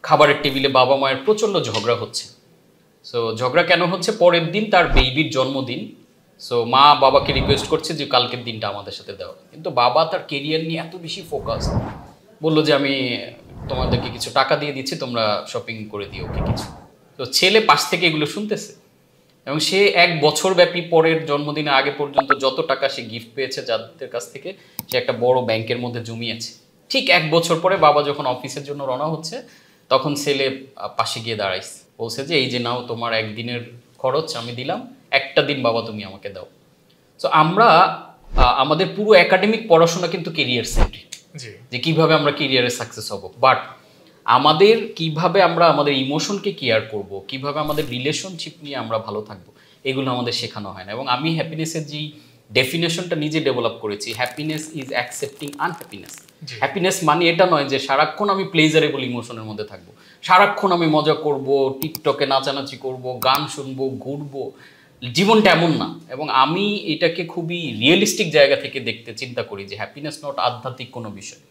খাবারের টেবিলে বাবা মায়ের প্রচণ্ড ঝগড়া হচ্ছে। সো ঝগড়া কেন হচ্ছে? পরের দিন তার বেবির জন্মদিন। সো মা বাবাকে রিকোয়েস্ট করছে যে কালকের দিনটা আমাদের সাথে দাও, কিন্তু বাবা তার কেরিয়ার নিয়ে এত বেশি ফোকাস, বললো যে আমি তোমাদেরকে কিছু টাকা দিয়ে দিচ্ছি, তোমরা শপিং করে দিও ওকে কিছু। তো ছেলে পাশ থেকে এগুলো শুনতেছে এবং সে 1 বছর ব্যাপী পরের জন্মদিনের আগে পর্যন্ত যত টাকা সে গিফট পেয়েছে যাদের কাছ থেকে, সে একটা বড় ব্যাংকের মধ্যে জমিয়েছে। ঠিক 1 বছর পরে বাবা যখন অফিসের জন্য রওনা হচ্ছে, তখন ছেলে পাশে গিয়ে দাঁড়াইছে, বলছে যে এই যে নাও তোমার একদিনের খরচ আমি দিলাম, একটা দিন বাবা তুমি আমাকে দাও। সো আমরা আমাদের পুরো একাডেমিক পড়াশোনা কিন্তু কেরিয়ার সেন্ট্রিক, যে কিভাবে আমরা কেরিয়ারে সাকসেস হব, বাট আমাদের কিভাবে আমরা আমাদের ইমোশনকে কেয়ার করব, কিভাবে আমাদের রিলেশনশিপ নিয়ে আমরা ভালো থাকবো, এগুলো আমাদের শেখানো হয় না। এবং আমি হ্যাপিনেসের যেই ডেফিনেশনটা নিজে ডেভেলপ করেছি, happiness is accepting unhappiness. Happiness মানে এটা নয় যে সারাক্ষণ আমি প্লেজারেবল ইমোশনের মধ্যে থাকবো, সারাক্ষণ আমি মজা করব, টিকটকে নাচানাচি করব, গান শুনবো, ঘুরবো। জীবনটা এমন না। এবং আমি এটাকে খুবই রিয়েলিস্টিক জায়গা থেকে দেখতে চিন্তা করি যে হ্যাপিনেস নট আধ্যাত্মিক কোনো বিষয়।